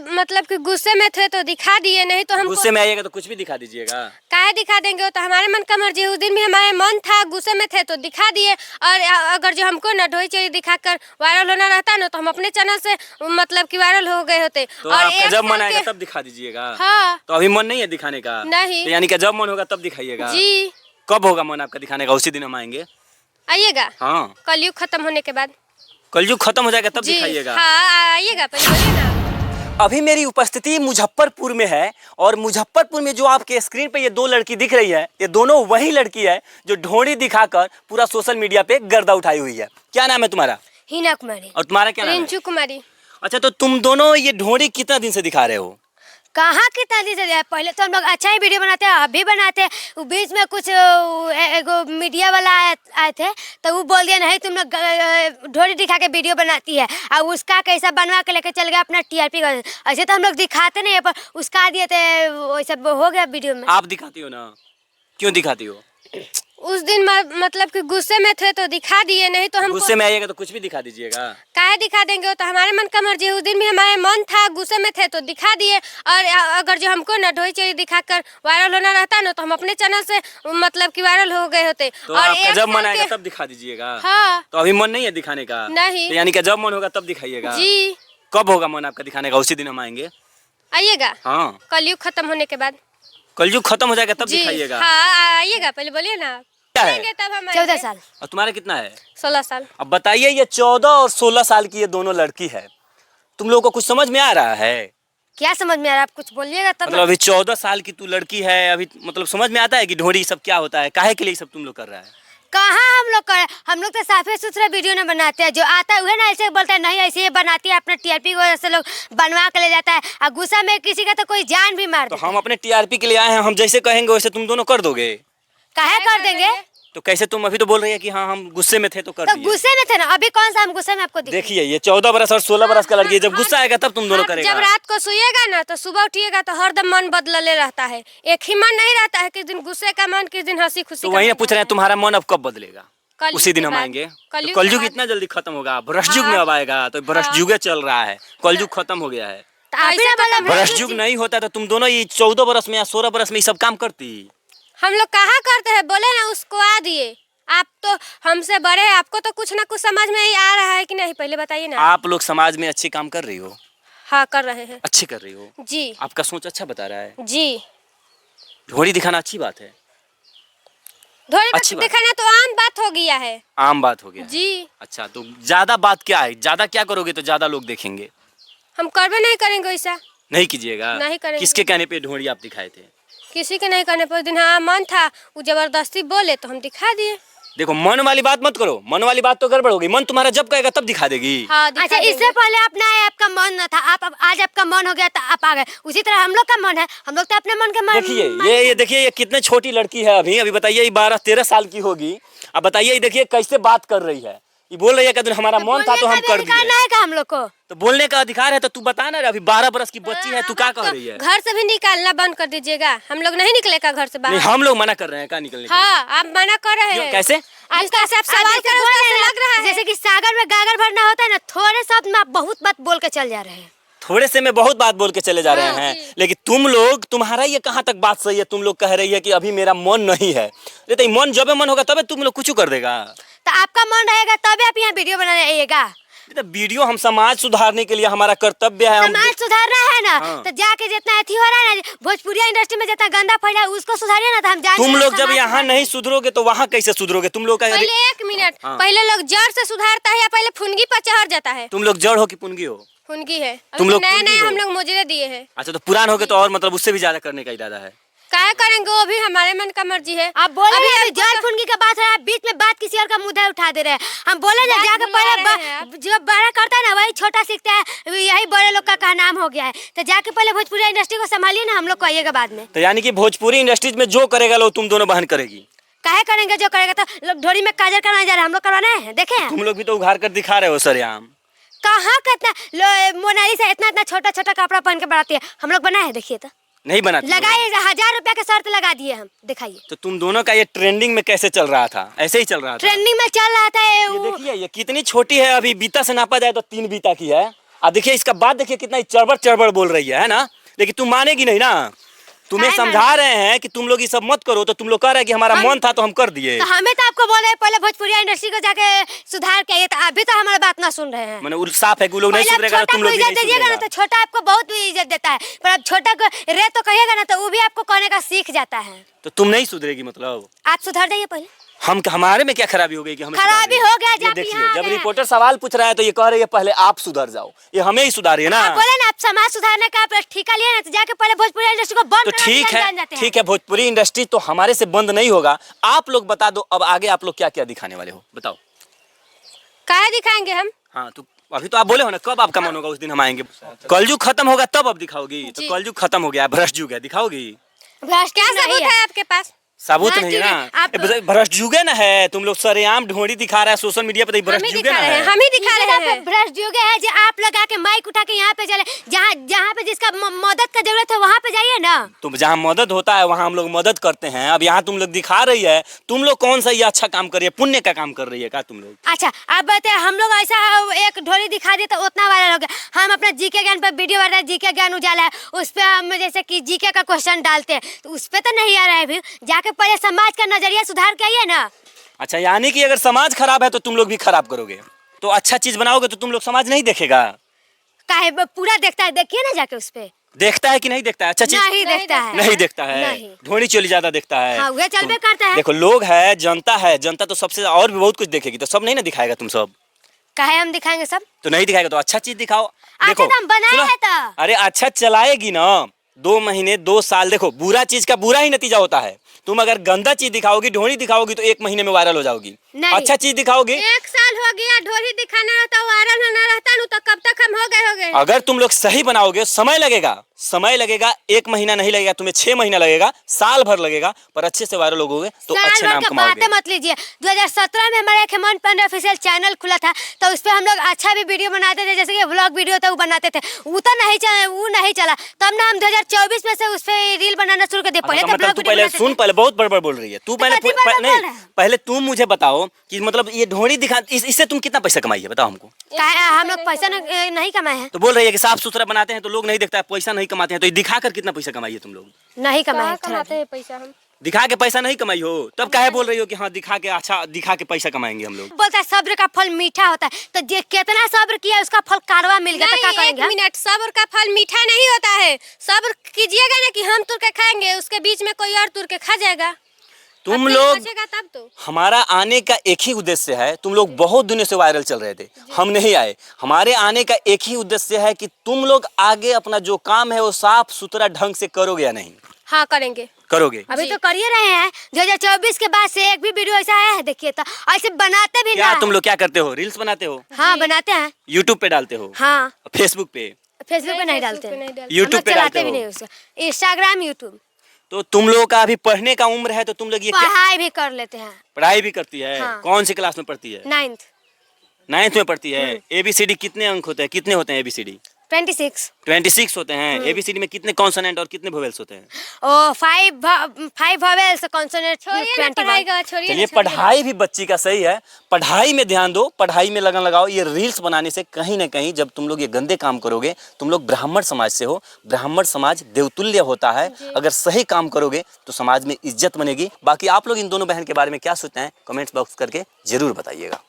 मतलब कि गुस्से में थे तो दिखा दिए, नहीं तो हम गुस्से में आइएगा तो कुछ भी दिखा दीजिएगा। काहे दिखा देंगे, वो तो हमारे मन का मर्जी है। उस दिन भी हमारे मन था, गुस्से में थे तो दिखा दिए। और अगर जो हमको ना ढोई चोरी दिखाकर वायरल होना रहता ना तो हम अपने चैनल से मतलब कि वायरल हो गए होते। तो और आपका जब मन आएगा तब दिखा दीजिएगा। हाँ। तो अभी मन नहीं है दिखाने का? नहीं। तो यानी कि जब मन होगा तब दिखाइएगा जी। कब होगा मन आपका दिखाने का? उसी दिन हम आएंगे। आइएगा। हाँ, कलयुग खत्म होने के बाद। कलयुग खत्म हो जाएगा तब जी दिखाइएगा। हाँ, आइएगा, पहले बोलिए ना। अभी मेरी उपस्थिति मुजफ्फरपुर में है और मुजफ्फरपुर में जो आपके स्क्रीन पे ये दो लड़की दिख रही है, ये दोनों वही लड़की है जो ढोंडी दिखाकर पूरा सोशल मीडिया पे गर्दा उठाई हुई है। क्या नाम है तुम्हारा? हिना कुमारी। और तुम्हारा क्या नाम है? रिंचू कुमारी। अच्छा, तो तुम दोनों ये ढोंडी कितना दिन से दिखा रहे हो? कहाँ कितना दिन से? पहले तो हम लोग अच्छा ही वीडियो बनाते हैं, अभी बनाते हैं। बीच में कुछ एगो मीडिया वाला आए थे तो वो बोल दिया नहीं तुम लोग ढोरी दिखा के वीडियो बनाती है, और उसका कैसा बनवा के लेके चल गया अपना टीआरपी का। ऐसे तो हम लोग दिखाते नहीं है, पर उसका दिए थे वैसा हो गया वीडियो में। आप दिखाती हो ना, क्यों दिखाती हो? उस दिन मतलब कि गुस्से में थे तो दिखा दिए, नहीं तो हम गुस्से में आइएगा तो कुछ भी दिखा दीजिएगा। काहे दिखा देंगे, वो तो हमारे मन का मर्जी है। उस दिन भी हमारे मन था, गुस्से में थे तो दिखा दिए। और अगर जो हमको ना ढोई चोरी दिखाकर वायरल होना रहता ना तो हम अपने चैनल से मतलब कि वायरल हो गए होते। तो और आपका जब मन आएगा तब दिखा दीजिएगा। हाँ। तो अभी मन नहीं है दिखाने का? नहीं। तो यानी कि जब मन होगा तब दिखाइएगा। जी। कब होगा मन आपका दिखाने का? उसी दिन हम आएंगे। आइएगा। हाँ, कलयुग खत्म होने के बाद। कलयुग खत्म हो जाएगा तब दिखाइएगा। हाँ, आइएगा, पहले बोलिए ना। क्या है? तब हम 14 साल। और तुम्हारा कितना है? 16 साल। अब बताइए, ये 14 और 16 साल की ये दोनों लड़की है, तुम लोगों को कुछ समझ में आ रहा है? क्या समझ में आ रहा है? आप कुछ बोलिएगा तब। मतलब अभी 14 साल की तू लड़की है, अभी मतलब समझ में आता है कि ढोरी सब क्या होता है? काहे के लिए सब तुम लोग कर रहा है? कहाँ हम लोग कर, हम लोग तो साफे सुथरा वीडियो न बनाते हैं। जो आता है वह ना ऐसे बोलता है, नहीं ऐसे ये बनाती है अपने टीआरपी की वजह से लोग बनवा के ले जाता है, और गुस्सा में किसी का तो कोई जान भी मार तो देता है। हम अपने टीआरपी के लिए आए हैं, हम जैसे कहेंगे वैसे तुम दोनों कर दोगे? काहे कर देंगे? तो कैसे? तुम अभी तो बोल रही है कि हाँ हम गुस्से में थे तो कर तो दिए। गुस्से में थे ना, अभी कौन सा हम गुस्से में आपको देखिए, ये 14 बरस और 16 बरस का लड़की है, जब गुस्सा आएगा तब तुम दोनों करेगा। जब रात को सोइएगा ना तो सुबह उठिएगा तो हरदम मन बदलले रहता है, एक ही मन नहीं रहता है। किस दिन गुस्से का मन, किस दिन हंसी खुशी तो का वही मन पूछ रहे हैं तुम्हारा मन अब कब बदलेगा? कलयुग उसी दिन के हम बाद। आएंगे। कलयुग तो के कलयुग बाद। इतना जल्दी खत्म होगा? भ्रष्ट युग में अब आएगा, तो भ्रष्ट युग चल रहा है, कलयुग खत्म हो गया है। तो आप ही ना बोला भ्रष्ट युग नहीं होता तो तुम दोनों ये 14 बरस में या 16 बरस में ये सब काम करती। हम लोग कहाँ करते हैं? बोले ना उसको आ दिए। आप तो हमसे बड़े हैं, आपको तो कुछ ना कुछ समझ में ही आ रहा है कि नहीं? पहले बताइए ना। आप लोग समाज में अच्छे काम कर रही हो? हाँ, कर रहे हैं। अच्छे कर रही हो जी। आपका सोच अच्छा बता रहा है। जी। ढोरी दिखाना अच्छी बात है। ढोरी अच्छी बात। दिखाना तो आम बात हो गया है। आम बात हो गया है। जी। अच्छा, तो ज्यादा बात क्या है? ज्यादा क्या करोगे तो ज्यादा लोग देखेंगे? हम करबे नहीं करेंगे वैसा। नहीं कीजिएगा। नहीं करेंगे। किसके कहने पे ढोरी आप दिखाए थे? किसी के नहीं करने पर दिन हाँ मन था, वो जबरदस्ती बोले तो हम दिखा दिए। देखो, मन वाली बात मत करो, मन वाली बात तो गड़बड़ होगी। मन तुम्हारा जब कहेगा तब दिखा देगी। हाँ, दिखा अच्छा, देंगे। इससे पहले अपना है, आपका मन न था, आप आज आपका मन हो गया तो आप आ गए। उसी तरह हम लोग का मन है, हम लोग तो अपने मन के मन। देखिए, ये देखिए, ये कितने छोटी लड़की है। अभी बताइए, ये 12-13 साल की होगी। अब बताइए, ये देखिए कैसे बात कर रही है। ये बोल रही है कि हमारा मन था तो हम कर दिए। नहीं का हम लोग को तो बोलने का अधिकार है, तो तू बता ना। अभी 12 बरस की बच्ची है, तू क्या कह रही है? घर से भी निकालना बंद कर दीजिएगा। हम लोग नहीं निकलेगा घर से नहीं, बाहर। हम लोग मना कर रहे हैं क्या निकलने के लिए? हाँ, आप मना कर रहे क्यों? हैं। कैसे? जिसका से आप सवाल कर रहे हैं लग रहा है जैसे कि सागर में गागर भरना होता है ना, थोड़े शब्द में आप बहुत बात बोल के चल जा रहे हैं। थोड़े से में बहुत बात बोल के चले जा रहे हाँ, हैं। जी। लेकिन तुम लोग, तुम्हारा ये कहाँ तक बात सही है? तुम लोग कह रही है कि अभी मेरा मन नहीं है। लेकिन मन जब मन होगा तब तुम लोग कुछ कर देगा। तो आपका मन रहेगा तभी आप यहाँ वीडियो बनाने आइएगा। तो वीडियो हम समाज सुधारने के लिए हमारा कर्तव्य है। हम समाज सुधारना है ना, हाँ। तो जाके जितना अथी हो रहा है ना, भोजपुरी इंडस्ट्री में जितना गंदा फैला है उसको सुधारिए ना। तो हम तुम लोग जब यहाँ नहीं सुधरोगे तो वहाँ कैसे सुधरोगे? तुम लोग का पहले 1 मिनट। हाँ। पहले लोग जड़ से सुधारता है या पहले फुनगी पर चढ़ जाता है? तुम लोग जड़ हो कि पुनगी हो? फुनगी है। तुम लोग नए फुनगी नए हो? हम लोग मुजरे दिए हैं। अच्छा, तो पुरान हो गए तो और मतलब उससे भी ज्यादा करने का इरादा है? क्या करेंगे वो भी हमारे मन का मर्जी है। आप बोले अभी अभी आपको जड़ तो- फुनगी का बात है, आप बीच में बात किसी और का मुद्दा उठा दे रहे हैं। हम बोले ना, बात जाके भुला पहले रहे हैं आप। जो बड़ा करता है ना वही छोटा सीखता है, यही बड़े लोग का नाम हो गया है। तो जाके पहले भोजपुरी इंडस्ट्री को संभालिए ना, हम लोग को आइएगा बाद में। तो यानी कि भोजपुरी इंडस्ट्रीज में जो करेगा लोग तुम दोनों बहन करेगी? काहे करेंगे? जो करेगा तो लोग ढोरी में काजल करवाने जा रहे हैं, हम लोग करवाना है। देखे तुम लोग भी तो उघार कर दिखा रहे हो सरेआम। कहाँ कितना मोनालिसा इतना इतना छोटा छोटा कपड़ा पहन के बनाती है, हम लोग बनाए हैं। देखिए तो नहीं बनाती हो? लगाइए, 1000 रुपया के शर्त लगा दिए हम। दिखाइए तो तुम दोनों का ये ट्रेंडिंग में कैसे चल रहा था? ऐसे ही चल रहा था? ट्रेंडिंग में चल रहा था ये देखिए, ये कितनी छोटी है। अभी बीता से नापा जाए तो 3 बीता की है, अब देखिए इसका बात देखिए कितना चड़बड़ चड़बड़ बोल रही है ना, लेकिन तुम मानेगी नहीं ना। तुम्हें काहे समझा रहे हैं कि तुम लोग ये सब मत करो, तो तुम लोग कह रहे हैं कि हमारा मन था तो हम कर दिए। तो हमें तो आपको बोल रहे हैं पहले भोजपुरी इंडस्ट्री को जाके सुधार किए, तो अभी तो हमारी बात ना सुन रहे हैं। मैंने उस साफ है कि वो लोग नहीं पहले आप सुधरेगा तो छोटा तुम को लोग भी इज्जत नहीं दीजिएगा ना, सुधरेगा। तो छोटा आपको बहुत भी इज्जत देता है, पर आप छोटा को रे तो कहिएगा ना, तो वो भी आपको कहने का सीख जाता है। तो तुम नहीं सुधरेगी मतलब? आप सुधर जाइए पहले। हम हमारे में क्या खराबी हो गई कि हमें खराबी सुधार हो गया रही है? जब ये देखिए यहाँ जब आ गए। रिपोर्टर सवाल पूछ रहा है तो ये कह रही है पहले आप सुधर जाओ, ये हमें ही सुधारिए ना। आप बोले ना, आप समाज सुधारने का आप ठेका लिए ना, तो जाके पहले भोजपुरी इंडस्ट्री को बंद तो करना ठीक जान है, जाते हैं। ठीक है, भोजपुरी इंडस्ट्री तो हमारे से बंद नहीं होगा। आप लोग बता दो अब आगे आप लोग क्या क्या दिखाने वाले हो, बताओ। क्या दिखाएंगे हम? हाँ तो अभी तो आप बोले हो ना, कब आपका मन होगा उस दिन हम आएंगे। कलयुग खत्म होगा तब अब दिखाओगी? तो कलयुग खत्म हो गया, भ्रष्ट युग है, दिखाओगी? भ्रष्ट क्या सबूत है आपके पास? सबूत भ्रष्ट नहीं है युग है। आप- ना, भ्रष्ट युग है ना है। तुम लोग सरेआम ढोंडी दिखा रहा है सोशल मीडिया पे, तो ये भ्रष्ट युग है ना है। हम ही दिखा रहे हैं। भ्रष्ट युग है जो आप लोग आके माइक उठा के यहाँ पे चले, जहाँ जहाँ पे जिसका मदद का जरूरत है वहाँ पे जाइए ना। तुम जहाँ मदद होता है वहाँ हम लोग मदद करते हैं। अब यहाँ तुम लोग दिखा रही है, तुम लोग कौन सा ये अच्छा काम कर रही है, पुण्य का काम कर रही है क्या तुम लोग? अच्छा आप बताए, हम लोग ऐसा एक ढोली दिखा दिए तो उतना वायरल हो गया। हम अपना जीके ज्ञान पर वीडियो बना, जीके ज्ञान उजाला है, उस पर हम जैसे कि जीके का क्वेश्चन डालते हैं, तो उस पर तो नहीं आ रहा है अभी। जाके पहले समाज का नजरिया सुधार के आइए ना। अच्छा यानी कि अगर समाज खराब है तो तुम लोग भी खराब करोगे, तो अच्छा चीज बनाओगे तो तुम लोग समाज नहीं देखेगा? काहे पूरा देखता है, देखिए ना जाके उस पे। देखता है कि नहीं देखता है अच्छा चीज? नहीं देखता है। नहीं देखता है, नहीं। ढोनी चोली ज्यादा देखता है। हाँ, वह चलबे करता है। देखो लोग है, जनता तो सबसे और भी बहुत कुछ देखेगी, तो सब नहीं ना दिखाएगा तुम सब। काहे हम दिखाएंगे सब? तो नहीं दिखाएगा तो अच्छा चीज दिखाओ। अच्छा तो हम बनाए सुनो, हैं तो। अरे अच्छा चलाएगी ना, 2 महीने 2 साल। देखो बुरा चीज का बुरा ही नतीजा होता है। तुम अगर गंदा चीज दिखाओगी, ढोनी दिखाओगी, तो 1 महीने में वायरल हो जाओगी। नहीं। अच्छा चीज दिखाओगी, 1 साल हो गया ढोली दिखाना रहता, वायरल होना रहता नु, तो कब तक हम हो गए। अगर तुम लोग सही बनाओगे, समय लगेगा, 1 महीना नहीं लगेगा, तुम्हें 6 महीना लगेगा, साल भर लगेगा, पर अच्छे से वायरल होगे तो अच्छे साल नाम भर का कमाओगे। बातें मत लीजिए। 2017 में हमारा एक हेमंत पांडे ऑफिशियल चैनल खुला था, तो उस पे हम लोग अच्छा भी वीडियो बनाते थे, जैसे कि व्लॉग वीडियो था वो बनाते थे। वो तो नहीं चला, तब ना हम 2024 में से उस पे रील बनाना शुरू कर दिए। पहले तो मतलब ब्लॉग तू वीडियो पहले बनाते सुन, थे। पहले बहुत बड़बड़ बोल रही है तू। पहले कथी बड़बड़ नहीं, बोल रहा है? पहले तुम मुझे बताओ कि मतलब ये ढोनी दिखा, इससे तुम कितना पैसा कमाई है, बताओ हमको। हम लोग पैसा नहीं कमाए हैं। तो बोल रही है कि साफ सुथरा बनाते हैं तो लोग नहीं देखता है, पैसा नहीं कमाते हैं, तो ये दिखाकर कितना पैसा कमाई है तुम लोग? नहीं कमाए कमाते हैं पैसा हम। दिखा के पैसा नहीं कमाई हो, तब काहे बोल रही हो कि हाँ दिखा के, अच्छा दिखा के पैसा कमाएंगे हम लोग? बोलता है सब्र का फल मीठा होता है, तो जे कितना सब्र किया उसका फल कारवा मिल गया, तो क्या करेंगे? 1 मिनट, सब्र का फल मीठा नहीं होता है। सब्र कीजिएगा ना कि हम तुर के खाएंगे, उसके बीच में कोई और तुर के खा जाएगा। तुम अपने लोग, बचेगा तब तो। हमारा आने का एक ही उद्देश्य है। तुम लोग बहुत दिनों से वायरल चल रहे थे, हम नहीं आए। हमारे आने का एक ही उद्देश्य है कि तुम लोग आगे अपना जो काम है वो साफ सुथरा ढंग से करोगे या नहीं हाँ करेंगे। करोगे? अभी तो कर ही रहे हैं। 2024 के बाद से एक भी वीडियो ऐसा आया है, देखिए तो ऐसे बनाते भी क्या ना। तुम लोग क्या करते हो? रील्स बनाते हो? हाँ बनाते हैं। यूट्यूब पे डालते हो? हाँ फेसबुक पे? फेसबुक पे नहीं डालते पे हैं। नहीं डालते। यूट्यूब पे डालते चलाते भी हो? नहीं उसको। Instagram, YouTube. तो तुम लोगों का अभी पढ़ने का उम्र है, तो तुम लोग ये क्या पढ़ाई भी कर लेते हैं। पढ़ाई भी करती है? हाँ। कौन सी क्लास में पढ़ती है? 9th 9th में पढ़ती है। ABCD कितने अंक होते हैं, कितने होते हैं ABCD? 26 26 होते हैं। ABCD में कितने कॉन्सोनेंट और कितने वोवेल्स होते हैं? और 5 वोवेल्स, कॉन्सोनेंट छोड़िए ना 21। पढ़ाई का, छोड़िए चलिए ना, छोड़िए ना। पढ़ाई भी बच्ची का सही है, पढ़ाई में ध्यान दो, पढ़ाई में लगन लगाओ। ये रील्स बनाने से कहीं ना कहीं जब तुम लोग ये गंदे काम करोगे, तुम लोग ब्राह्मण समाज से हो, ब्राह्मण समाज देवतुल्य होता है। अगर सही काम करोगे तो समाज में इज्जत बनेगी। बाकी आप लोग इन दोनों बहन के बारे में क्या सोचते हैं, कमेंट्स बॉक्स करके जरूर बताइएगा।